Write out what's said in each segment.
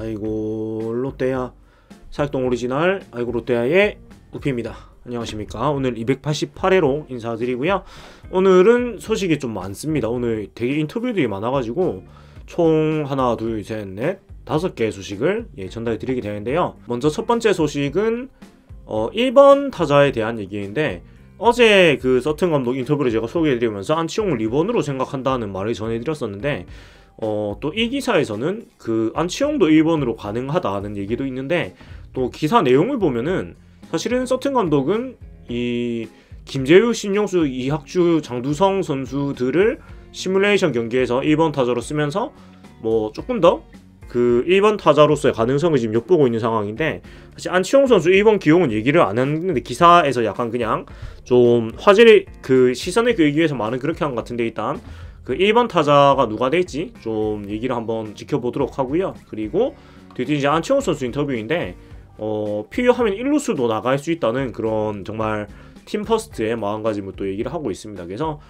아이고 롯데야 사익동 오리지널 아이고 롯데야의 우피입니다. 안녕하십니까. 오늘 288회로 인사드리고요. 오늘은 소식이 좀 많습니다. 오늘 되게 인터뷰들이 많아가지고 총 하나 둘셋넷 5개의 소식을 전달해 드리게 되는데요. 먼저 첫 번째 소식은 1번 타자에 대한 얘기인데, 어제 그 서튼 감독 인터뷰를 제가 소개해드리면서 안치홍을 리번으로 생각한다는 말을 전해드렸었는데, 또 이 기사에서는 그 안치홍도 1번으로 가능하다는 얘기도 있는데, 또 기사 내용을 보면은 사실은 서튼 감독은 이 김재유, 신용수, 이학주, 장두성 선수들을 시뮬레이션 경기에서 1번 타자로 쓰면서 뭐 조금 더 그 1번 타자로서의 가능성을 지금 엿보고 있는 상황인데, 사실 안치홍 선수 1번 기용은 얘기를 안 했는데 기사에서 약간 그냥 좀 화제를 그 시선을 끌기 위해서 말은 그렇게 한 것 같은데, 일단 그 1번 타자가 누가 될지 좀 얘기를 한번 지켜보도록 하고요. 그리고 뒤에 이제 안치홍 선수 인터뷰인데, 필요하면 1루수도 나갈 수 있다는 그런 정말 팀 퍼스트의 마음가짐을 또 얘기를 하고 있습니다. 그래서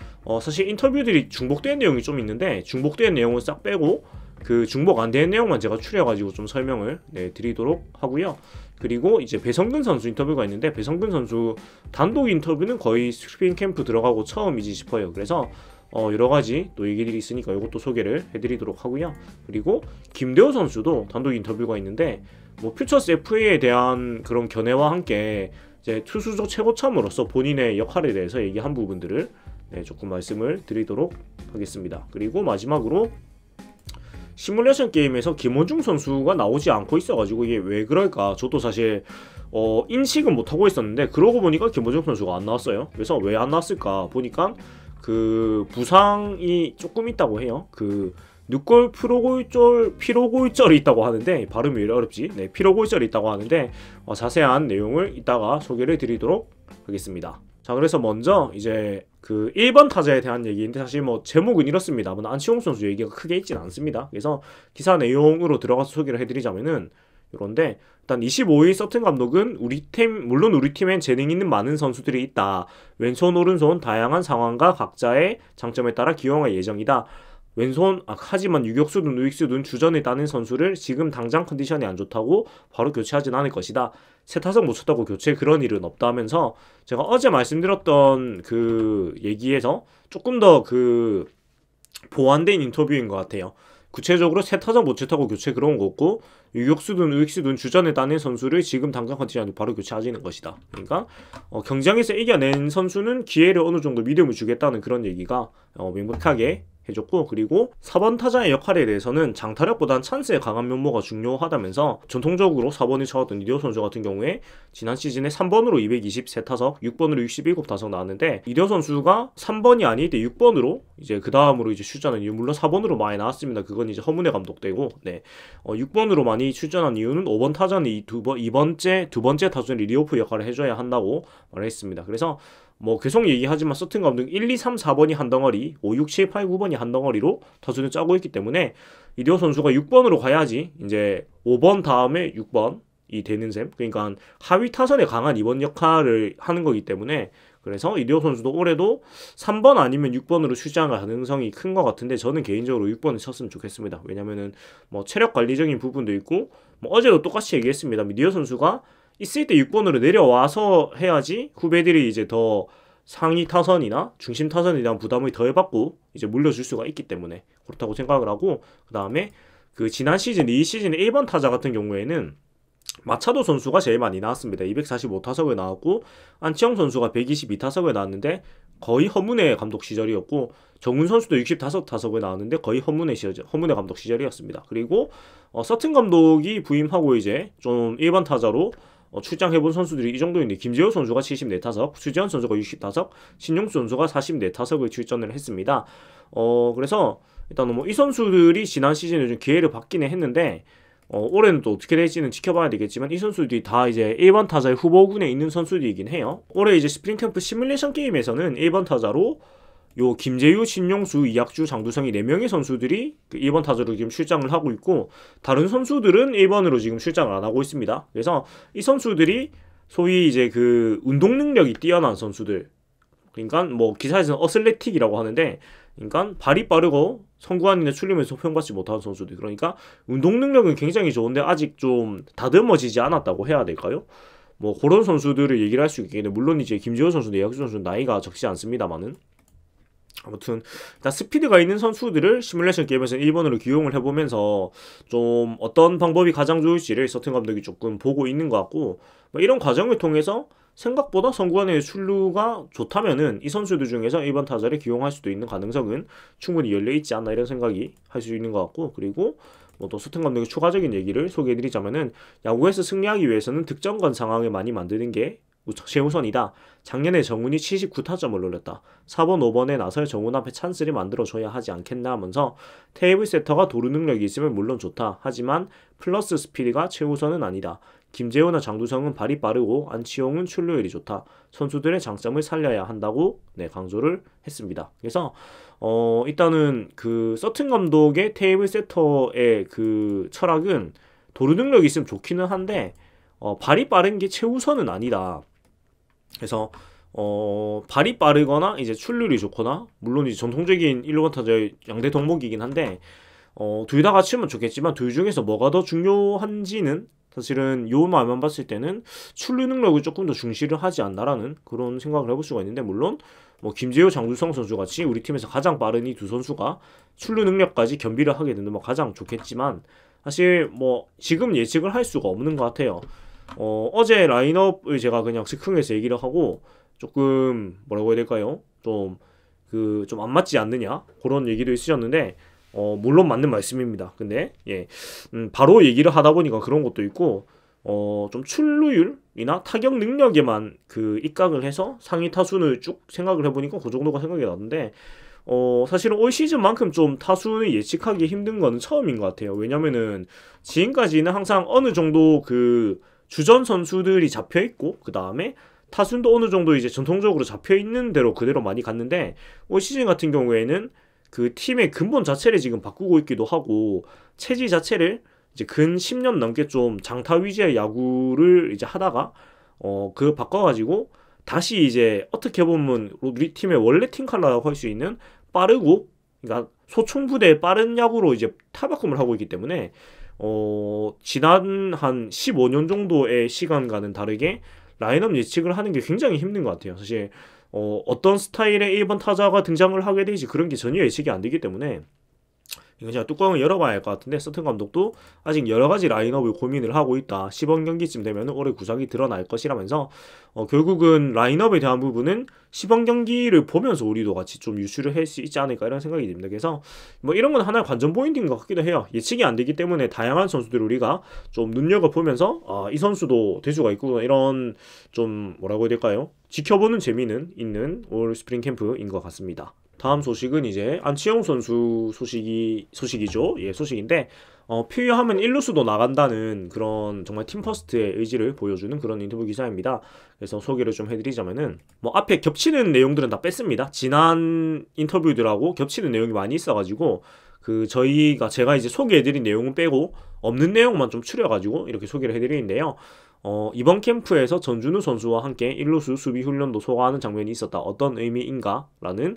사실 인터뷰들이 중복된 내용이 좀 있는데, 중복된 내용은 싹 빼고 그 중복 안 되는 내용만 제가 추려가지고 좀 설명을 드리도록 하고요. 그리고 이제 배성근 선수 인터뷰가 있는데, 배성근 선수 단독 인터뷰는 거의 스프링 캠프 들어가고 처음이지 싶어요. 그래서 여러가지 또 얘기들이 있으니까 이것도 소개를 해드리도록 하고요. 그리고 김대호 선수도 단독 인터뷰가 있는데, 뭐 퓨처스 FA에 대한 그런 견해와 함께 이제 투수적 최고참으로서 본인의 역할에 대해서 얘기한 부분들을 조금 말씀을 드리도록 하겠습니다. 그리고 마지막으로 시뮬레이션 게임에서 김원중 선수가 나오지 않고 있어가지고 이게 왜 그럴까, 저도 사실 인식은 못하고 있었는데, 그러고 보니까 김원중 선수가 안 나왔어요. 그래서 왜 안 나왔을까 보니까 그 부상이 조금 있다고 해요. 그 늑골 피로골절이 있다고 하는데, 발음이 왜 이렇게 어렵지? 피로골절이 있다고 하는데 자세한 내용을 이따가 소개를 드리도록 하겠습니다. 자, 그래서 먼저 이제 그 1번 타자에 대한 얘기인데, 사실 뭐 제목은 이렇습니다. 안치홍 선수 얘기가 크게 있진 않습니다. 그래서 기사 내용으로 들어가서 소개를 해드리자면은 이런데, 일단 25일 서튼 감독은 물론 우리 팀엔 재능 있는 많은 선수들이 있다. 왼손 오른손 다양한 상황과 각자의 장점에 따라 기용할 예정이다. 하지만 유격수든 우익수든 주전에 따는 선수를 지금 당장 컨디션이 안 좋다고 바로 교체하진 않을 것이다. 세 타석 못 쳤다고 교체 그런 일은 없다 하면서, 제가 어제 말씀드렸던 그 얘기에서 조금 더 그 보완된 인터뷰인 것 같아요. 구체적으로 세 타석 못 쳤다고 교체 그런 거 없고, 유격수든 우익수든 주전에 따는 선수를 지금 당장 컨디션이 안 좋고 바로 교체하지는 것이다. 그러니까 경쟁에서 이겨낸 선수는 기회를 어느 정도 믿음을 주겠다는 그런 얘기가 명백하게 해줬고, 그리고 4번 타자의 역할에 대해서는 장타력보단 찬스에 강한 면모가 중요하다면서, 전통적으로 4번을 쳐왔던 이대호 선수 같은 경우에 지난 시즌에 3번으로 223타석, 6번으로 67타석 나왔는데, 이대호 선수가 3번이 아닐 때 6번으로 이제 그 다음으로 이제 출전한 이유, 물론 4번으로 많이 나왔습니다. 그건 이제 허문회 감독 때고, 6번으로 많이 출전한 이유는 5번 타자는 두 번째 타순에 리오프 역할을 해줘야 한다고 말했습니다. 그래서 뭐 계속 얘기하지만 서튼 감독 1, 2, 3, 4번이 한 덩어리, 5, 6, 7, 8, 9번이 한 덩어리로 타순을 짜고 있기 때문에, 이대호 선수가 6번으로 가야지 이제 5번 다음에 6번이 되는 셈. 그러니까 하위 타선에 강한 2번 역할을 하는 거기 때문에, 그래서 이대호 선수도 올해도 3번 아니면 6번으로 출장할 가능성이 큰 것 같은데, 저는 개인적으로 6번을 쳤으면 좋겠습니다. 왜냐면은 뭐 체력 관리적인 부분도 있고, 뭐 어제도 똑같이 얘기했습니다. 이대호 선수가 있을 때 6번으로 내려와서 해야지 후배들이 이제 더 상위 타선이나 중심 타선에 대한 부담을 덜 받고 이제 물려줄 수가 있기 때문에 그렇다고 생각을 하고, 그 다음에 그 지난 시즌, 이 시즌의 1번 타자 같은 경우에는 마차도 선수가 제일 많이 나왔습니다. 245타석을 나왔고, 안치홍 선수가 122타석을 나왔는데 거의 허문회 감독 시절이었고, 정훈 선수도 65타석을 나왔는데 거의 허문회 감독 시절이었습니다. 그리고 서튼 감독이 부임하고 이제 좀 1번 타자로 출장해본 선수들이 이 정도인데, 김재호 선수가 74타석, 수지현 선수가 60타석, 신용수 선수가 44타석을 출전을 했습니다. 그래서 일단 뭐 이 선수들이 지난 시즌에 좀 기회를 받기는 했는데, 올해는 또 어떻게 될지는 지켜봐야 되겠지만, 이 선수들이 다 이제 1번 타자의 후보군에 있는 선수들이긴 해요. 올해 이제 스프링캠프 시뮬레이션 게임에서는 1번 타자로 요 김재유, 신용수, 이학주, 장두성이 4명의 선수들이 그 1번 타자로 지금 출장을 하고 있고, 다른 선수들은 1번으로 지금 출장을 안 하고 있습니다. 그래서 이 선수들이 소위 이제 그 운동 능력이 뛰어난 선수들, 그러니까 뭐 기사에서는 어슬레틱이라고 하는데, 그러니까 발이 빠르고 선구안이나 출림에서 소평받지 못하는 선수들, 그러니까 운동 능력은 굉장히 좋은데 아직 좀 다듬어지지 않았다고 해야 될까요? 뭐 그런 선수들을 얘기를 할 수 있겠는데, 물론 이제 김지호 선수, 이학주 선수는 나이가 적지 않습니다만은 아무튼 일단 스피드가 있는 선수들을 시뮬레이션 게임에서 1번으로 기용을 해보면서 좀 어떤 방법이 가장 좋을지를 서튼 감독이 조금 보고 있는 것 같고, 뭐 이런 과정을 통해서 생각보다 선구안의 출루가 좋다면은 이 선수들 중에서 1번 타자를 기용할 수도 있는 가능성은 충분히 열려있지 않나, 이런 생각이 할 수 있는 것 같고, 그리고 뭐 또 서튼 감독의 추가적인 얘기를 소개해드리자면은, 야구에서 승리하기 위해서는 득점권 상황을 많이 만드는 게 최우선이다. 작년에 정훈이 79타점을 올렸다. 4번, 5번에 나설 정훈 앞에 찬스를 만들어줘야 하지 않겠나 하면서, 테이블 세터가 도루 능력이 있으면 물론 좋다. 하지만 플러스 스피드가 최우선은 아니다. 김재호나 장두성은 발이 빠르고 안치홍은 출루율이 좋다. 선수들의 장점을 살려야 한다고 강조를 했습니다. 그래서 일단은 그 서튼 감독의 테이블 세터의 그 철학은 도루 능력이 있으면 좋기는 한데 발이 빠른 게 최우선은 아니다. 그래서 발이 빠르거나 이제 출루율이 좋거나, 물론 이제 전통적인 1루간 타자의 양대 덕목이긴 한데 둘 다 갖추면 좋겠지만, 둘 중에서 뭐가 더 중요한지는 사실은 요 말만 봤을 때는 출루 능력을 조금 더 중시를 하지 않나라는 그런 생각을 해볼 수가 있는데, 물론 뭐 김재호, 장두성 선수 같이 우리 팀에서 가장 빠른 이 두 선수가 출루 능력까지 겸비를 하게 되는 뭐 가장 좋겠지만, 사실 뭐 지금 예측을 할 수가 없는 것 같아요. 어제 라인업을 제가 그냥 즉흥해서 얘기를 하고, 조금 뭐라고 해야 될까요? 좀 안 맞지 않느냐 그런 얘기도 있으셨는데, 물론 맞는 말씀입니다. 근데 바로 얘기를 하다 보니까 그런 것도 있고, 좀 출루율이나 타격 능력에만 그 입각을 해서 상위 타순을 쭉 생각을 해보니까 그 정도가 생각이 나는데, 사실은 올 시즌만큼 좀 타순을 예측하기 힘든 거는 처음인 것 같아요. 왜냐면은 지금까지는 항상 어느 정도 그 주전 선수들이 잡혀있고, 그 다음에 타순도 어느 정도 이제 전통적으로 잡혀있는 대로 그대로 많이 갔는데, 올 시즌 같은 경우에는 그 팀의 근본 자체를 지금 바꾸고 있기도 하고, 체질 자체를 이제 근 10년 넘게 좀 장타 위주의 야구를 이제 하다가 그거 바꿔가지고 다시 이제 어떻게 보면 우리 팀의 원래 팀 컬러라고 할 수 있는 빠르고, 그러니까 소총부대의 빠른 야구로 이제 탈바꿈을 하고 있기 때문에 지난 한 15년 정도의 시간과는 다르게 라인업 예측을 하는 게 굉장히 힘든 것 같아요. 사실 어떤 스타일의 1번 타자가 등장을 하게 되지 그런 게 전혀 예측이 안 되기 때문에, 이건 제가 뚜껑을 열어봐야 할 것 같은데, 서튼 감독도 아직 여러가지 라인업을 고민을 하고 있다. 시범 경기쯤 되면 올해 구상이 드러날 것이라면서 결국은 라인업에 대한 부분은 시범 경기를 보면서 우리도 같이 좀 유추를 할 수 있지 않을까, 이런 생각이 듭니다. 그래서 뭐 이런 건 하나의 관전 포인트인 것 같기도 해요. 예측이 안 되기 때문에 다양한 선수들을 우리가 좀 눈여겨보면서 이 선수도 될 수가 있구나, 이런 좀 뭐라고 해야 될까요? 지켜보는 재미는 있는 올 스프링 캠프인 것 같습니다. 다음 소식은 이제 안치홍 선수 소식이죠. 소식인데 필요하면 1루수도 나간다는 그런 정말 팀퍼스트의 의지를 보여주는 그런 인터뷰 기사입니다. 그래서 소개를 좀 해드리자면은, 뭐 앞에 겹치는 내용들은 다 뺐습니다. 지난 인터뷰들하고 겹치는 내용이 많이 있어가지고 제가 이제 소개해드린 내용은 빼고 없는 내용만 좀 추려가지고 이렇게 소개를 해드리는데요. 이번 캠프에서 전준우 선수와 함께 1루수 수비 훈련도 소화하는 장면이 있었다. 어떤 의미인가? 라는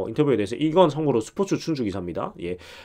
인터뷰에 대해서, 이건 참고로 스포츠 춘주 기사입니다.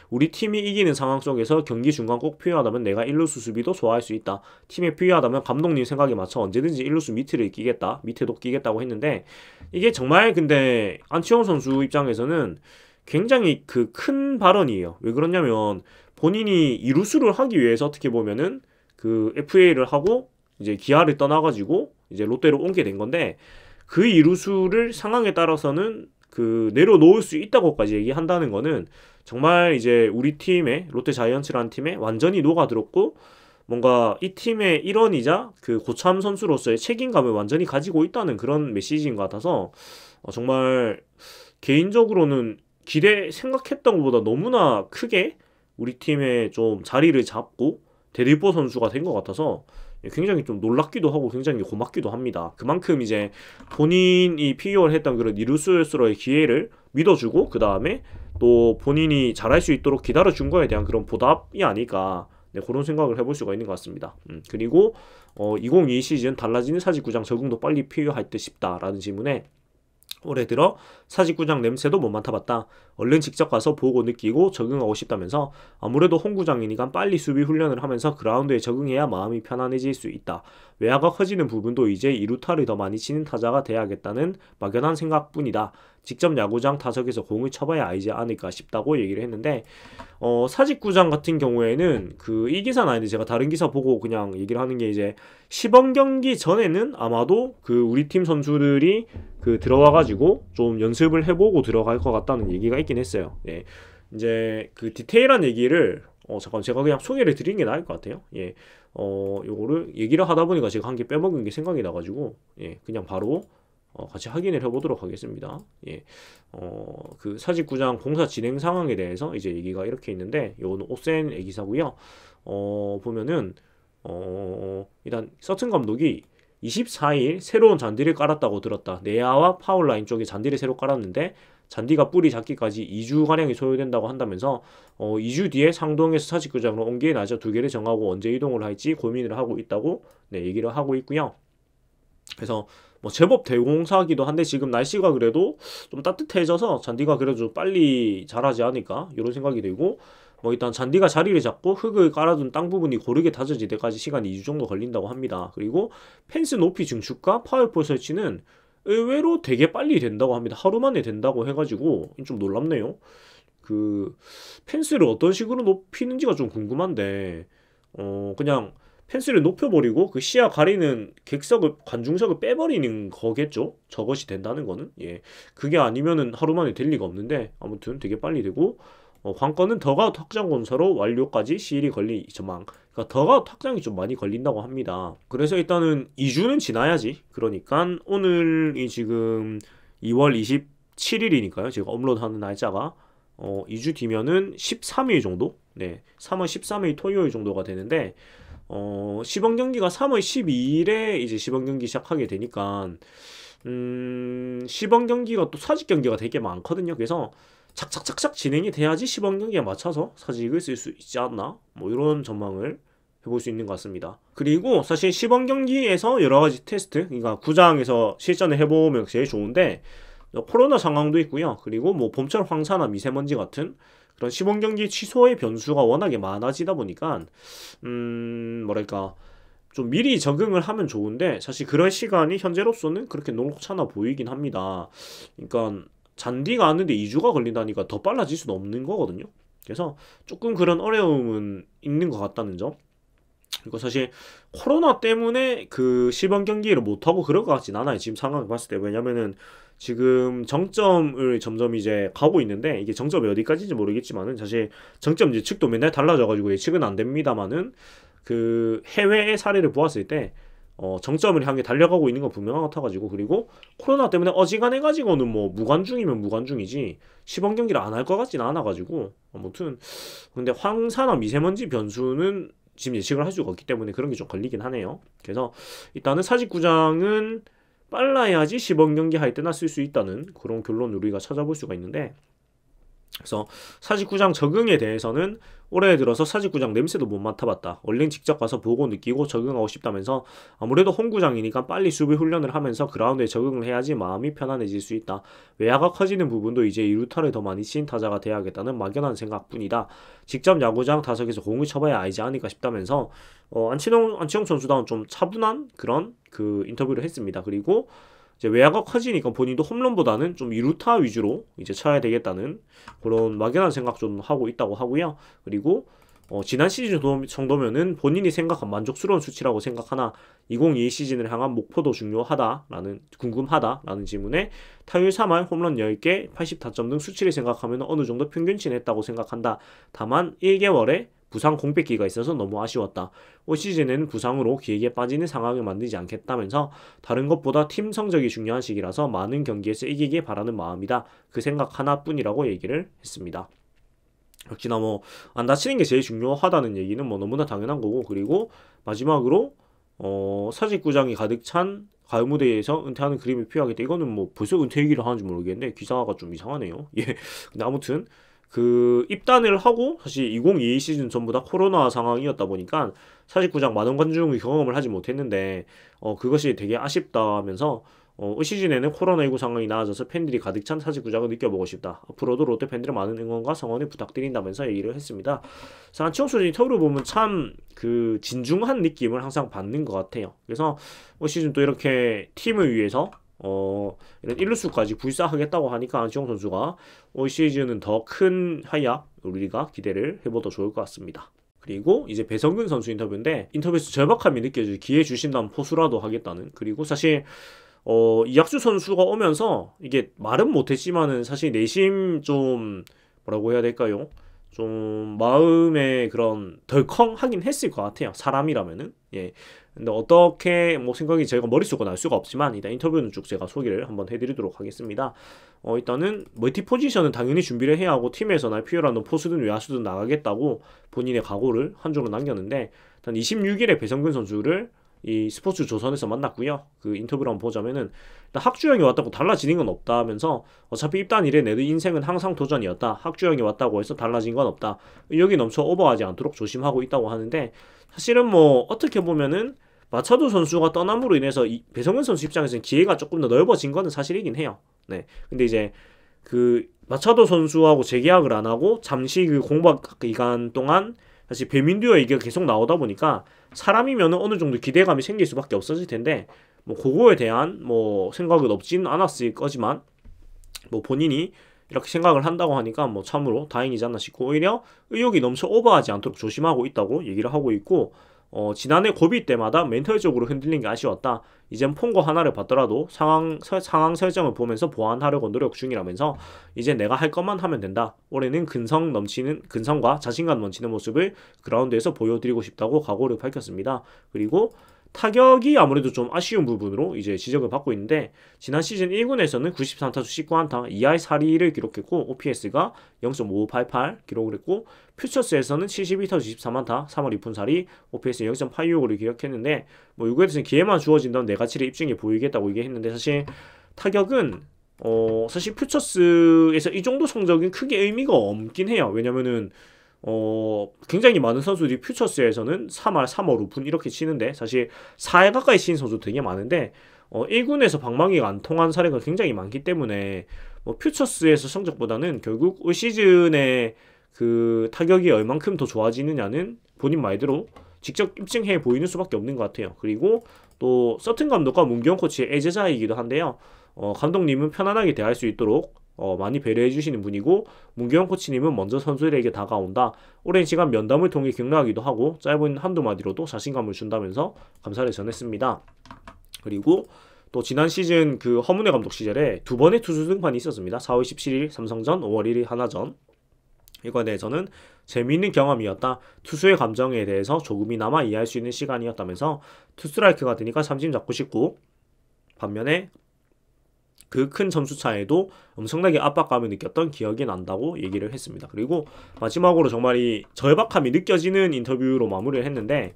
우리 팀이 이기는 상황 속에서 경기 중간 꼭 필요하다면 내가 1루수 수비도 소화할 수 있다. 팀에 필요하다면 감독님 생각에 맞춰 언제든지 1루수 밑에도 끼겠다고 했는데, 이게 정말 근데 안치홍 선수 입장에서는 굉장히 그 큰 발언이에요. 왜 그러냐면, 본인이 2루수를 하기 위해서 어떻게 보면은 그 FA를 하고 이제 기아를 떠나가지고 이제 롯데로 옮게 된 건데, 그 2루수를 상황에 따라서는 내려놓을 수 있다고까지 얘기한다는 거는 정말 이제 우리 팀의 롯데 자이언츠라는 팀에 완전히 녹아들었고, 뭔가 이 팀의 일원이자 그 고참 선수로서의 책임감을 완전히 가지고 있다는 그런 메시지인 것 같아서, 정말 개인적으로는 생각했던 것보다 너무나 크게 우리 팀에 좀 자리를 잡고 대들보 선수가 된 것 같아서 굉장히 좀 놀랍기도 하고 굉장히 고맙기도 합니다. 그만큼 이제 본인이 필요로 했던 그런 이루스로의 기회를 믿어주고, 그 다음에 또 본인이 잘할 수 있도록 기다려준 거에 대한 그런 보답이 아닐까, 그런 생각을 해볼 수가 있는 것 같습니다. 그리고 2022 시즌 달라지는 사직구장 적응도 빨리 필요할 듯 싶다라는 질문에, 올해 들어 사직구장 냄새도 못 맡아봤다. 얼른 직접 가서 보고 느끼고 적응하고 싶다면서 아무래도 홍구장이니까 빨리 수비 훈련을 하면서 그라운드에 적응해야 마음이 편안해질 수 있다. 외야가 커지는 부분도 이제 2루타를 더 많이 치는 타자가 돼야겠다는 막연한 생각뿐이다. 직접 야구장 타석에서 공을 쳐봐야 알지 않을까 싶다고 얘기를 했는데 사직구장 같은 경우에는 이 기사는 아닌데 제가 다른 기사 보고 그냥 얘기를 하는 게 이제 시범 경기 전에는 아마도 우리 팀 선수들이 들어와가지고 좀 연습을 해보고 들어갈 것 같다는 얘기가 있긴 했어요. 예. 이제 디테일한 얘기를 잠깐 제가 그냥 소개를 드리는 게 나을 것 같아요. 예. 요거를 얘기를 하다 보니까 제가 한 개 빼먹은 게 생각이 나가지고 예. 그냥 바로 같이 확인을 해보도록 하겠습니다. 예. 사직구장 공사 진행 상황에 대해서 이제 얘기가 이렇게 있는데 요거는 오센 기사고요. 보면은 일단 서튼 감독이 24일 새로운 잔디를 깔았다고 들었다. 내야와 파울라인 쪽에 잔디를 새로 깔았는데 잔디가 뿌리 잡기까지 2주가량이 소요된다고 한다면서 2주 뒤에 상동에서 사직구장으로 옮길 날짜 2개를 정하고 언제 이동을 할지 고민을 하고 있다고 얘기를 하고 있고요. 그래서 제법 대공사기도 한데 지금 날씨가 그래도 좀 따뜻해져서 잔디가 그래도 빨리 자라지 않을까 이런 생각이 들고 일단 잔디가 자리를 잡고 흙을 깔아둔 땅 부분이 고르게 다져질 때까지 시간이 2주 정도 걸린다고 합니다. 그리고 펜스 높이 증축과 파워폴 설치는 의외로 되게 빨리 된다고 합니다. 하루 만에 된다고 해가지고 좀 놀랍네요. 펜스를 어떤 식으로 높이는지가 좀 궁금한데 그냥 펜스를 높여버리고 시야 가리는 객석을 관중석을 빼버리는 거겠죠. 저것이 된다는 거는 그게 아니면은 하루 만에 될 리가 없는데 아무튼 되게 빨리 되고 관건은 더가웃 확장 건설로 완료까지 시일이 걸릴 전망. 그러니까 더가웃 확장이 좀 많이 걸린다고 합니다. 그래서 일단은 2주는 지나야지. 그러니까 오늘이 지금 2월 27일이니까요. 제가 업로드하는 날짜가 2주 뒤면은 13일 정도? 3월 13일 토요일 정도가 되는데 시범 경기가 3월 12일에 이제 시범 경기 시작하게 되니까 시범 경기가 또 사직 경기가 되게 많거든요. 그래서 착착착착 진행이 돼야지 시범 경기에 맞춰서 사직을 쓸 수 있지 않나? 이런 전망을 해볼 수 있는 것 같습니다. 그리고 사실 시범 경기에서 여러 가지 테스트, 그러니까 구장에서 실전을 해보면 제일 좋은데 코로나 상황도 있고요. 그리고 봄철 황사나 미세먼지 같은 그런 시범 경기 취소의 변수가 워낙에 많아지다 보니까 뭐랄까 좀 미리 적응을 하면 좋은데 사실 그런 시간이 현재로서는 그렇게 녹록찮아 보이긴 합니다. 그러니까 잔디가 왔는데 2주가 걸린다니까 더 빨라질 수는 없는 거거든요. 그래서 조금 그런 어려움은 있는 것 같다는 점. 그리고 사실 코로나 때문에 시범 경기를 못하고 그럴 것 같진 않아요. 지금 상황을 봤을 때. 왜냐면은 지금 정점을 점점 이제 가고 있는데 이게 정점이 어디까지인지 모르겠지만은 사실 정점 예측도 맨날 달라져가지고 예측은 안 됩니다만은 해외의 사례를 보았을 때 정점을 향해 달려가고 있는 건 분명한 것 같아가지고 그리고 코로나 때문에 어지간해가지고는 무관중이면 무관중이지 시범 경기를 안 할 것 같진 않아가지고 아무튼 근데 황사나 미세먼지 변수는 지금 예측을 할 수가 없기 때문에 그런 게 좀 걸리긴 하네요. 그래서 일단은 사직구장은 빨라야지 시범 경기 할 때나 쓸 수 있다는 그런 결론을 우리가 찾아볼 수가 있는데 그래서 사직구장 적응에 대해서는 올해 들어서 사직구장 냄새도 못 맡아봤다. 얼른 직접 가서 보고 느끼고 적응하고 싶다면서 아무래도 홈구장이니까 빨리 수비 훈련을 하면서 그라운드에 적응을 해야지 마음이 편안해질 수 있다. 외야가 커지는 부분도 이제 2루타를 더 많이 친 타자가 돼야겠다는 막연한 생각뿐이다. 직접 야구장 타석에서 공을 쳐봐야 알지 않을까 싶다면서 안치홍 선수다운 좀 차분한 그런 인터뷰를 했습니다. 그리고 이제 외야가 커지니까 본인도 홈런보다는 좀 2루타 위주로 이제 쳐야 되겠다는 그런 막연한 생각 좀 하고 있다고 하고요. 그리고 지난 시즌 정도면은 본인이 생각한 만족스러운 수치라고 생각하나 2022 시즌을 향한 목표도 궁금하다라는 질문에 타율 3할, 홈런 10개, 80타점 등 수치를 생각하면 어느 정도 평균치는 했다고 생각한다. 다만 1개월에 부상 공백기가 있어서 너무 아쉬웠다. 올 시즌에는 부상으로 기회에 빠지는 상황을 만들지 않겠다면서 다른 것보다 팀 성적이 중요한 시기라서 많은 경기에서 이기길 바라는 마음이다. 그 생각 하나뿐이라고 얘기를 했습니다. 역시나 안 다치는 게 제일 중요하다는 얘기는 너무나 당연한 거고 그리고 마지막으로 사직구장이 가득 찬 가을 무대에서 은퇴하는 그림이 필요하겠다. 이거는 벌써 은퇴 얘기를 하는지 모르겠는데 기사가 좀 이상하네요. 예. 근데 아무튼 입단을 하고 사실 2022 시즌 전부 다 코로나 상황이었다 보니까 사직구장 많은 관중의 경험을 하지 못했는데 그것이 되게 아쉽다면서 올 시즌에는 코로나19 상황이 나아져서 팬들이 가득 찬 사직구장을 느껴보고 싶다. 앞으로도 롯데 팬들의 많은 응원과 성원을 부탁드린다면서 얘기를 했습니다. 그래서 안치홍 선수 인터뷰를 보면 참 그 진중한 느낌을 항상 받는 것 같아요. 그래서 올 시즌 또 이렇게 팀을 위해서 이런 1루수까지 불사하겠다고 하니까 안치홍 선수가 올 시즌은 더 큰 활약 우리가 기대를 해보도 좋을 것 같습니다. 그리고 이제 배성근 선수 인터뷰인데 인터뷰에서 절박함이 느껴질 기회 주신다면 포수라도 하겠다는. 그리고 사실 이학주 선수가 오면서 이게 말은 못했지만은 사실 내심 좀 뭐라고 해야 될까요? 좀 마음에 그런 덜컹하긴 했을 것 같아요. 사람이라면은. 예. 근데 어떻게 뭐 생각이 제가 머릿속은 알 수가 없지만 일단 인터뷰는 쭉 제가 소개를 한번 해드리도록 하겠습니다. 일단은 멀티 포지션은 당연히 준비를 해야 하고 팀에서 날 필요한 포수든 외야수든 나가겠다고 본인의 각오를 한 줄로 남겼는데 일단 26일에 배성근 선수를 이 스포츠 조선에서 만났고요. 그 인터뷰를 한번 보자면은 일단 학주형이 왔다고 달라지는 건 없다 하면서 어차피 입단 이래 내 인생은 항상 도전이었다. 학주형이 왔다고 해서 달라진 건 없다. 의욕이 넘쳐 오버하지 않도록 조심하고 있다고 하는데 사실은 뭐 어떻게 보면은 마차도 선수가 떠남으로 인해서 배성근 선수 입장에서는 기회가 조금 더 넓어진 거는 사실이긴 해요. 네. 근데 이제 그 마차도 선수하고 재계약을 안 하고 잠시 그 공박 기간 동안 사실 배민두의 얘기가 계속 나오다 보니까 사람이면은 어느 정도 기대감이 생길 수밖에 없었을 텐데 뭐 그거에 대한 뭐 생각은 없진 않았을 거지만 뭐 본인이 이렇게 생각을 한다고 하니까 뭐 참으로 다행이지 않나 싶고 오히려 의욕이 넘쳐 오버하지 않도록 조심하고 있다고 얘기를 하고 있고 지난해 고비 때마다 멘탈적으로 흔들린 게 아쉬웠다. 이젠 폰거 하나를 받더라도 상황 설정을 보면서 보완하려고 노력 중이라면서 이제 내가 할 것만 하면 된다. 올해는 근성과 자신감 넘치는 모습을 그라운드에서 보여드리고 싶다고 각오를 밝혔습니다. 그리고 타격이 아무래도 좀 아쉬운 부분으로 이제 지적을 받고 있는데 지난 시즌 1군에서는 93타수 19안타 2할 4리를 기록했고 OPS가 0.588 기록을 했고 퓨처스에서는 72타수 23안타 3할 2푼 4리 OPS 0.865를 기록했는데 뭐 이거에 대해서는 기회만 주어진다면 내 가치를 입증해 보이겠다고 얘기했는데 사실 타격은 사실 퓨처스에서 이 정도 성적은 크게 의미가 없긴 해요. 왜냐면은 굉장히 많은 선수들이 퓨처스에서는 3할, 3월 5분 이렇게 치는데 사실 4회 가까이 치는 선수 되게 많은데 1군에서 방망이가 안 통한 사례가 굉장히 많기 때문에 뭐 퓨처스에서 성적보다는 결국 올 시즌에 그 타격이 얼만큼 더 좋아지느냐는 본인 말대로 직접 입증해 보이는 수밖에 없는 것 같아요. 그리고 또 서튼 감독과 문경 코치의 애제자이기도 한데요. 감독님은 편안하게 대할 수 있도록 많이 배려해 주시는 분이고 문규영 코치님은 먼저 선수들에게 다가온다. 오랜 시간 면담을 통해 격려하기도 하고 짧은 한두 마디로도 자신감을 준다면서 감사를 전했습니다. 그리고 또 지난 시즌 그 허문회 감독 시절에 두 번의 투수 등판이 있었습니다. 4월 17일 삼성전, 5월 1일 하나전. 이거에 대해서는 재미있는 경험이었다. 투수의 감정에 대해서 조금이나마 이해할 수 있는 시간이었다면서 투스트라이크가 되니까 삼진 잡고 싶고 반면에 그 큰 점수 차에도 엄청나게 압박감을 느꼈던 기억이 난다고 얘기를 했습니다. 그리고 마지막으로 정말 이 절박함이 느껴지는 인터뷰로 마무리를 했는데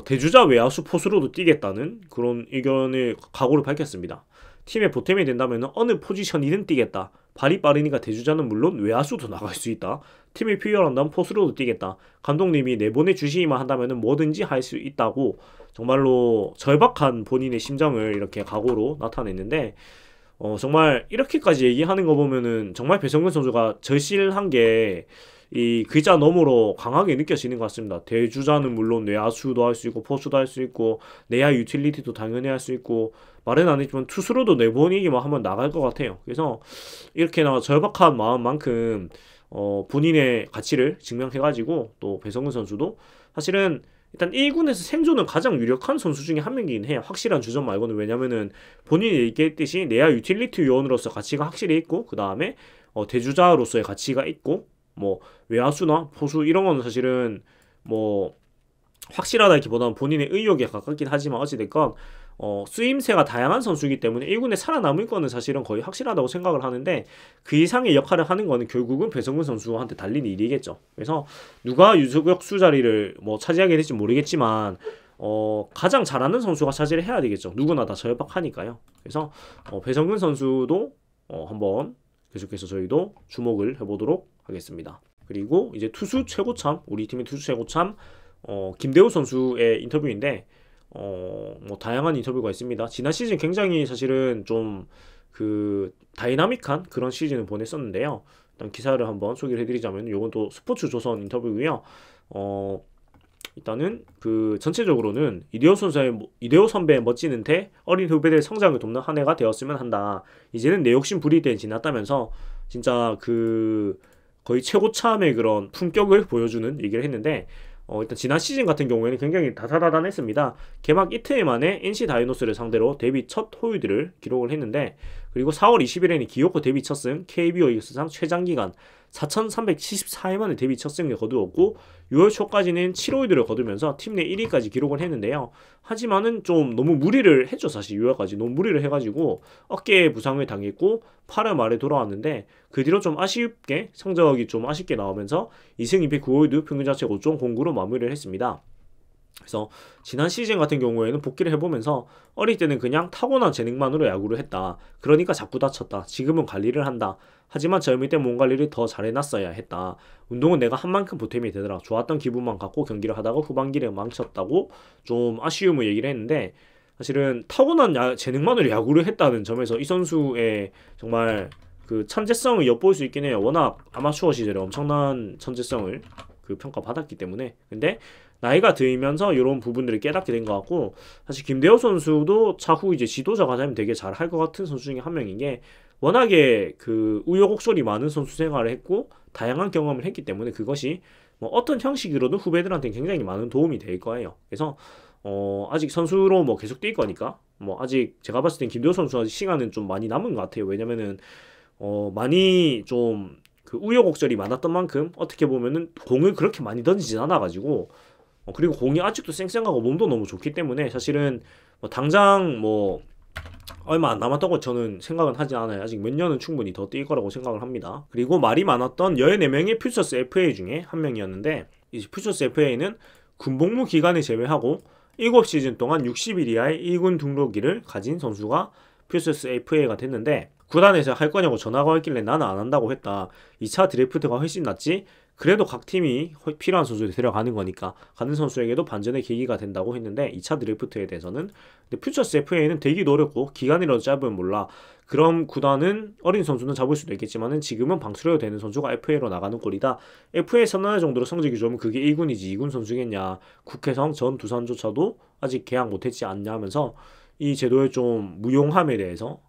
대주자 외야수 포수로도 뛰겠다는 그런 의견을 각오를 밝혔습니다. 팀의 보탬이 된다면 어느 포지션이든 뛰겠다. 발이 빠르니까 대주자는 물론 외야수도 나갈 수 있다. 팀이 필요한다면 포수로도 뛰겠다. 감독님이 내보내 주시기만 한다면 뭐든지 할 수 있다고 정말로 절박한 본인의 심정을 이렇게 각오로 나타냈는데 정말 이렇게까지 얘기하는 거 보면은 정말 배성근 선수가 절실한 게 이 글자 너머로 강하게 느껴지는 것 같습니다. 대주자는 물론 내야수도 할 수 있고 포수도 할 수 있고 내야 유틸리티도 당연히 할 수 있고 말은 안 했지만 투수로도 내보내기만 하면 나갈 것 같아요. 그래서 이렇게나 절박한 마음만큼 본인의 가치를 증명해가지고 또 배성근 선수도 사실은 일단 1군에서 생존은 가장 유력한 선수 중에 한 명이긴 해요. 확실한 주전 말고는. 왜냐면은 본인이 얘기했듯이 내야 유틸리티 요원으로서 가치가 확실히 있고 그 다음에 대주자로서의 가치가 있고 뭐 외야수나 포수 이런 거는 사실은 뭐 확실하다기보다는 본인의 의욕에 가깝긴 하지만 어찌됐건 쓰임새가 다양한 선수이기 때문에 1군에 살아남을 거는 사실은 거의 확실하다고 생각을 하는데 그 이상의 역할을 하는 거는 결국은 배성근 선수한테 달린 일이겠죠. 그래서 누가 유격수 자리를 뭐 차지하게 될지 모르겠지만 가장 잘하는 선수가 차지를 해야 되겠죠. 누구나 다 절박하니까요. 그래서 배성근 선수도 한번 계속해서 저희도 주목을 해보도록 하겠습니다. 그리고 이제 투수 최고참, 우리 팀의 투수 최고참 김대우 선수의 인터뷰인데 뭐 다양한 인터뷰가 있습니다. 지난 시즌 굉장히 사실은 좀 그 다이나믹한 그런 시즌을 보냈었는데요. 일단 기사를 한번 소개를 해드리자면 요건 또 스포츠 조선 인터뷰고요. 일단은 그 전체적으로는 이대호 선배의 멋진 은퇴, 어린 후배들의 성장을 돕는 한 해가 되었으면 한다. 이제는 내 욕심 부릴 때는 지났다면서 진짜 그 거의 최고참의 그런 품격을 보여주는 얘기를 했는데, 일단 지난 시즌 같은 경우에는 굉장히 다사다난했습니다. 개막 이틀 만에 NC 다이노스를 상대로 데뷔 첫 호위들을 기록을 했는데, 그리고 4월 20일에는 기어코 데뷔 첫 승, KBO 이글스상 최장기간 4,374일 만에 데뷔 첫 승을 거두었고 6월 초까지는 7호위들을 거두면서 팀 내 1위까지 기록을 했는데요. 하지만은 좀 너무 무리를 했죠. 사실 6월까지 너무 무리를 해가지고 어깨에 부상을 당했고 8월 말에 돌아왔는데, 그 뒤로 좀 아쉽게 성적이 좀 아쉽게 나오면서 2승 2패 9홀드 평균 자책 5.09로 마무리를 했습니다. 그래서 지난 시즌 같은 경우에는 복귀를 해보면서 어릴 때는 그냥 타고난 재능만으로 야구를 했다. 그러니까 자꾸 다쳤다. 지금은 관리를 한다. 하지만 젊을 때 몸 관리를 더 잘해놨어야 했다. 운동은 내가 한 만큼 보탬이 되더라. 좋았던 기분만 갖고 경기를 하다가 후반기를 망쳤다고 좀 아쉬움을 얘기를 했는데, 사실은 타고난 재능만으로 야구를 했다는 점에서 이 선수의 정말 그 천재성을 엿볼 수 있긴 해요. 워낙 아마추어 시절에 엄청난 천재성을 그 평가받았기 때문에. 근데 나이가 들면서 이런 부분들을 깨닫게 된 것 같고, 사실 김대호 선수도 차후 이제 지도자가 되면 되게 잘할 것 같은 선수 중에 한 명인 게, 워낙에 그 우여곡절이 많은 선수 생활을 했고 다양한 경험을 했기 때문에 그것이 뭐 어떤 형식으로든 후배들한테 굉장히 많은 도움이 될 거예요. 그래서 아직 선수로 뭐 계속 뛸 거니까 뭐 아직 제가 봤을 땐 김대호 선수 아직 시간은 좀 많이 남은 것 같아요. 왜냐면은 많이 좀 그 우여곡절이 많았던 만큼 어떻게 보면은 공을 그렇게 많이 던지진 않아가지고, 그리고 공이 아직도 쌩쌩하고 몸도 너무 좋기 때문에 사실은 뭐 당장 뭐 얼마 안 남았다고 저는 생각은 하지 않아요. 아직 몇 년은 충분히 더 뛸 거라고 생각을 합니다. 그리고 말이 많았던 14명의 퓨처스 FA 중에 한 명이었는데, 이 퓨처스 FA는 군복무 기간을 제외하고 7시즌 동안 60일 이하의 1군 등록일을 가진 선수가 퓨처스 FA가 됐는데, 구단에서 할 거냐고 전화가 왔길래 나는 안 한다고 했다. 2차 드래프트가 훨씬 낫지. 그래도 각 팀이 필요한 선수를 데려가는 거니까 가는 선수에게도 반전의 계기가 된다고 했는데, 2차 드래프트에 대해서는 근데 퓨처스 FA는 되기도 어렵고 기간이라도 짧으면 몰라. 그럼 구단은 어린 선수는 잡을 수도 있겠지만은 지금은 방출해도 되는 선수가 FA로 나가는 꼴이다. FA 선언할 정도로 성적이 좋으면 그게 1군이지 2군 선수겠냐. 국회성 전 두산조차도 아직 계약 못했지 않냐 하면서 이 제도의 좀 무용함에 대해서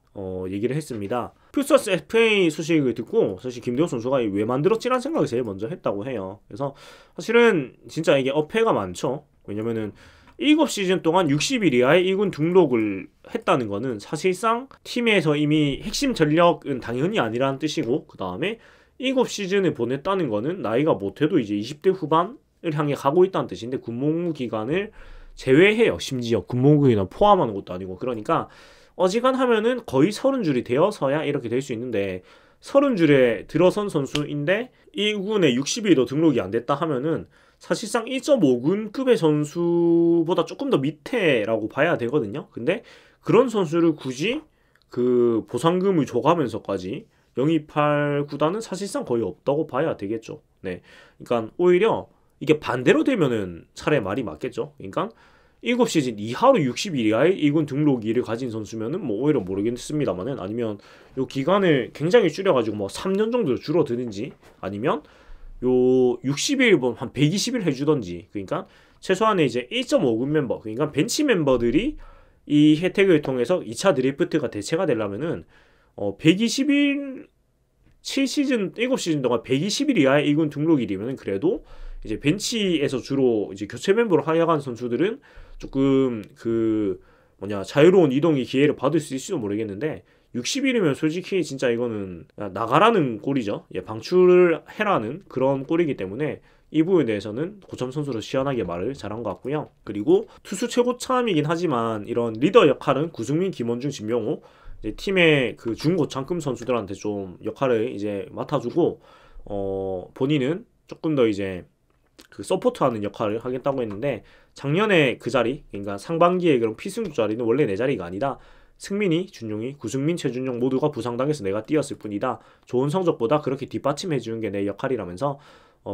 얘기를 했습니다. 퓨처스 FA 소식을 듣고 사실 김대호 선수가 왜 만들었지라는 생각을 제일 먼저 했다고 해요. 그래서 사실은 진짜 이게 어폐가 많죠. 왜냐면은 7시즌 동안 60일 이하의 1군 등록을 했다는 거는 사실상 팀에서 이미 핵심 전력은 당연히 아니라는 뜻이고, 그 다음에 7시즌을 보냈다는 거는 나이가 못해도 이제 20대 후반을 향해 가고 있다는 뜻인데, 군복무 기간을 제외해요. 심지어 군복무 기간 포함하는 것도 아니고. 그러니까 어지간하면은 거의 30줄이 되어서야 이렇게 될 수 있는데, 30줄에 들어선 선수인데 1군에 60일도 등록이 안 됐다 하면은 사실상 1.5군급의 선수보다 조금 더 밑에라고 봐야 되거든요. 근데 그런 선수를 굳이 그 보상금을 줘가면서까지 영입할 구단은 사실상 거의 없다고 봐야 되겠죠. 네, 그러니까 오히려 이게 반대로 되면은 차라리 말이 맞겠죠. 그러니까 7시즌 이하로 60일 이하의 2군 등록일을 가진 선수면은 뭐 오히려 모르겠습니다만은, 아니면 요 기간을 굉장히 줄여가지고 뭐 3년 정도 줄어드는지, 아니면 요 60일 한 120일 해주던지. 그러니까 최소한의 이제 1.5군 멤버, 그러니까 벤치 멤버들이 이 혜택을 통해서 2차 드래프트가 대체가 되려면은 120일 7시즌 7시즌 동안 120일 이하의 2군 등록일이면은 그래도 이제 벤치에서 주로 이제 교체 멤버로 활약한 선수들은 조금 그 자유로운 이동의 기회를 받을 수 있을지도 모르겠는데, 60일이면 솔직히 진짜 이거는 나가라는 꼴이죠. 예, 방출을 해라는 그런 꼴이기 때문에 이 부분에 대해서는 고참 선수로 시원하게 말을 잘한 것 같고요. 그리고 투수 최고참이긴 하지만 이런 리더 역할은 구승민, 김원중, 진명호 이제 팀의 그 중고참급 선수들한테 좀 역할을 이제 맡아주고, 본인은 조금 더 이제 그 서포트하는 역할을 하겠다고 했는데, 작년에 그 자리, 그러니까 상반기에 그런 필승조 자리는 원래 내 자리가 아니다. 승민이, 준용이, 구승민, 최준용 모두가 부상당해서 내가 뛰었을 뿐이다. 좋은 성적보다 그렇게 뒷받침해주는 게 내 역할이라면서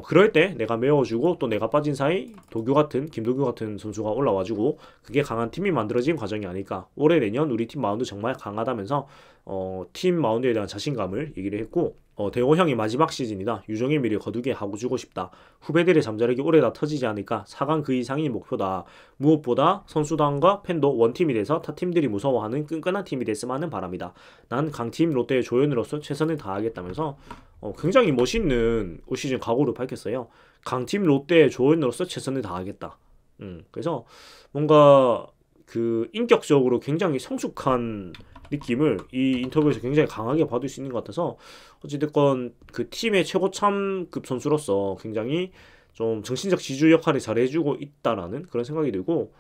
그럴 때 내가 메워주고 또 내가 빠진 사이 김도규 같은 선수가 올라와주고 그게 강한 팀이 만들어진 과정이 아닐까. 올해 내년 우리 팀 마운드 정말 강하다면서 팀 마운드에 대한 자신감을 얘기를 했고, 대호 형이 마지막 시즌이다. 유종의 미를 거두게 하고 주고 싶다. 후배들의 잠자력이 올해 다 터지지 않을까. 4강 그 이상이 목표다. 무엇보다 선수단과 팬도 원팀이 돼서 타 팀들이 무서워하는 끈끈한 팀이 됐으면 하는 바람이다. 난 강팀 롯데의 조연으로서 최선을 다하겠다면서 굉장히 멋있는 올 시즌 각오를 밝혔어요. 강팀 롯데의 조연으로서 최선을 다하겠다. 그래서 뭔가 그 인격적으로 굉장히 성숙한 느낌을 이 인터뷰에서 굉장히 강하게 받을 수 있는 것 같아서 어찌됐건 그 팀의 최고참급 선수로서 굉장히 좀 정신적 지주 역할을 잘해주고 있다라는 그런 생각이 들고,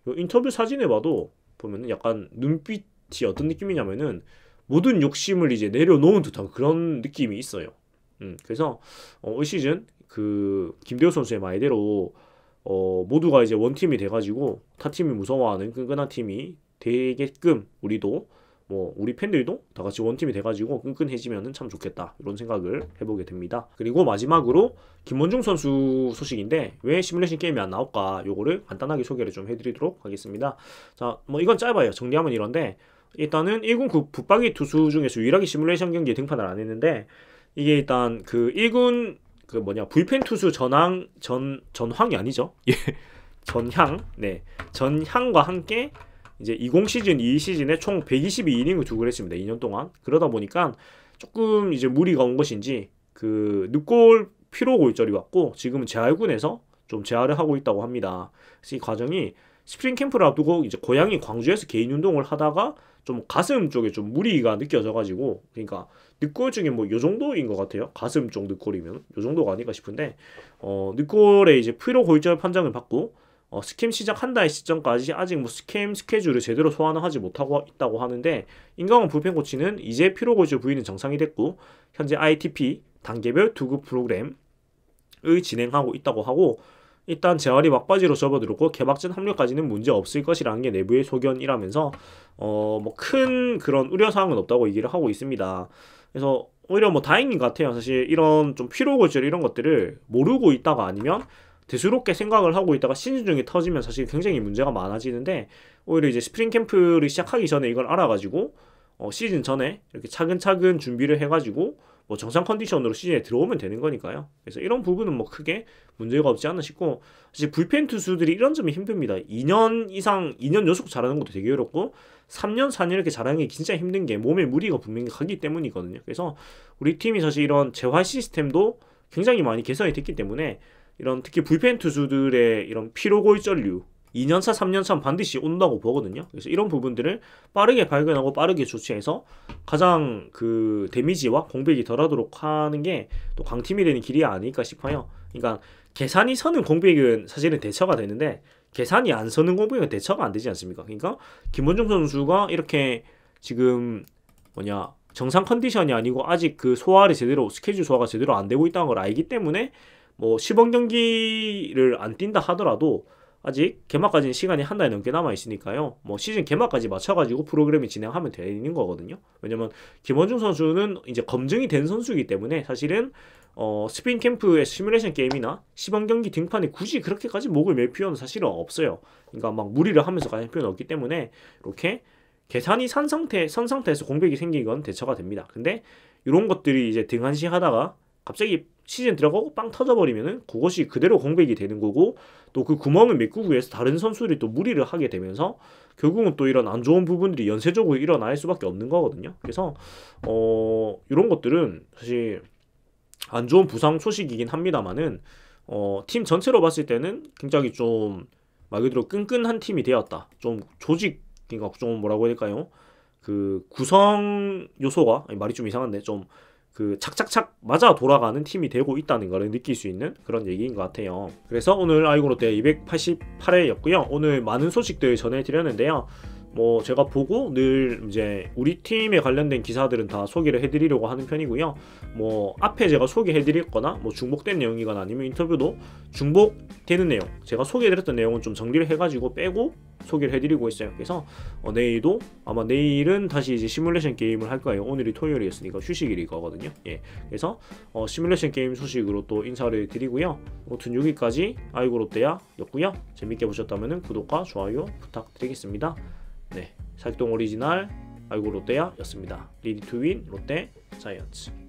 이 인터뷰 사진을 봐도 보면은 약간 눈빛이 어떤 느낌이냐면은 모든 욕심을 이제 내려놓은 듯한 그런 느낌이 있어요. 그래서 올 시즌 그 김대호 선수의 말대로 모두가 이제 원팀이 돼가지고 타 팀이 무서워하는 끈끈한 팀이 되게끔 우리도 우리 팬들도 다 같이 원팀이 돼가지고 끈끈해지면 참 좋겠다, 이런 생각을 해보게 됩니다. 그리고 마지막으로 김원중 선수 소식인데 왜 시뮬레이션 게임이 안 나올까, 요거를 간단하게 소개를 좀 해드리도록 하겠습니다. 자, 이건 짧아요. 정리하면 이런데, 일단은 1군 그 붙박이 투수 중에서 유일하게 시뮬레이션 경기에 등판을 안 했는데, 이게 일단 그 1군 불펜 투수 전황이 아니죠. 예. 전향과 함께 이제 20 시즌, 2 시즌에 총 122이닝을 두고 했습니다. 2년 동안. 그러다 보니까 조금 이제 무리가 온 것인지 그 늑골 피로 골절이 왔고, 지금은 재활군에서 좀 재활을 하고 있다고 합니다. 그래서 이 과정이 스프링 캠프를 앞두고 이제 고향이 광주에서 개인 운동을 하다가 좀 가슴 쪽에 좀 무리가 느껴져가지고, 그러니까 늑골 중에 요 정도인 것 같아요. 가슴 쪽 늑골이면 요 정도가 아닐까 싶은데, 늑골에 이제 피로 골절 판정을 받고 스캠 시작한 달 시점까지 아직 스캠 스케줄을 제대로 소화는 하지 못하고 있다고 하는데, 임강원 불펜 코치는 이제 피로 골절 부위는 정상이 됐고 현재 ITP 단계별 투구 프로그램을 진행하고 있다고 하고, 일단 재활이 막바지로 접어들었고 개막전 합류까지는 문제 없을 것이라는 게 내부의 소견이라면서 큰 그런 우려사항은 없다고 얘기를 하고 있습니다. 그래서 오히려 다행인 것 같아요. 사실 이런 좀 피로 골절 이런 것들을 모르고 있다가 아니면 대수롭게 생각을 하고 있다가 시즌 중에 터지면 사실 굉장히 문제가 많아지는데, 오히려 이제 스프링 캠프를 시작하기 전에 이걸 알아가지고 시즌 전에 이렇게 차근차근 준비를 해가지고 정상 컨디션으로 시즌에 들어오면 되는 거니까요. 그래서 이런 부분은 크게 문제가 없지 않나 싶고, 사실 불펜 투수들이 이런 점이 힘듭니다. 2년 이상 2년 연속 잘하는 것도 되게 어렵고 3년 4년 이렇게 잘하는 게 진짜 힘든 게 몸에 무리가 분명히 가기 때문이거든요. 그래서 우리 팀이 사실 이런 재활 시스템도 굉장히 많이 개선이 됐기 때문에, 이런 특히 불펜 투수들의 이런 피로골절류 2년차 3년차는 반드시 온다고 보거든요. 그래서 이런 부분들을 빠르게 발견하고 빠르게 조치해서 가장 그 데미지와 공백이 덜하도록 하는 게 또 강팀이 되는 길이 아닐까 싶어요. 그러니까 계산이 서는 공백은 사실은 대처가 되는데, 계산이 안 서는 공백은 대처가 안 되지 않습니까? 그러니까 김원중 선수가 이렇게 지금 정상 컨디션이 아니고 아직 그 스케줄 소화가 제대로 안 되고 있다는 걸 알기 때문에 시범 경기를 안 뛴다 하더라도 아직 개막까지는 시간이 한 달 넘게 남아 있으니까요. 시즌 개막까지 맞춰가지고 프로그램이 진행하면 되는 거거든요. 왜냐면 김원중 선수는 이제 검증이 된 선수이기 때문에 사실은 스프링 캠프의 시뮬레이션 게임이나 시범 경기 등판에 굳이 그렇게까지 목을 맬 필요는 사실은 없어요. 그러니까 무리를 하면서 갈 필요는 없기 때문에 이렇게 계산이 선 상태에서 공백이 생기건 대처가 됩니다. 근데 이런 것들이 이제 등한시하다가 갑자기 시즌 들어가고 빵 터져버리면은 그것이 그대로 공백이 되는 거고, 또 그 구멍을 메꾸기 위해서 다른 선수들이 또 무리를 하게 되면서 결국은 또 이런 안 좋은 부분들이 연쇄적으로 일어날 수밖에 없는 거거든요. 그래서 이런 것들은 사실 안 좋은 부상 소식이긴 합니다만은 팀 전체로 봤을 때는 굉장히 좀 말 그대로 끈끈한 팀이 되었다. 좀 그러니까 좀 뭐라고 해야 될까요? 그 구성 요소가 말이 좀 이상한데 좀 그 착착착 맞아 돌아가는 팀이 되고 있다는 걸 느낄 수 있는 그런 얘기인 것 같아요. 그래서 오늘 아이고 롯데 288회였고요. 오늘 많은 소식들 전해드렸는데요. 제가 보고 늘 이제 우리 팀에 관련된 기사들은 다 소개를 해드리려고 하는 편이고요. 앞에 제가 소개해드렸거나 중복된 내용이거나 아니면 인터뷰도 중복되는 내용, 제가 소개해드렸던 내용은 좀 정리를 해가지고 빼고 소개를 해드리고 있어요. 그래서 내일도 아마 내일은 다시 이제 시뮬레이션 게임을 할 거예요. 오늘이 토요일이었으니까 휴식일이거든요. 예, 그래서 시뮬레이션 게임 소식으로 또 인사를 드리고요. 아무튼 여기까지 아이고 롯데야였고요. 재밌게 보셨다면 구독과 좋아요 부탁드리겠습니다. 네, 살동 오리지널 아이고 롯데야였습니다. 리디 투 윈 롯데 자이언츠.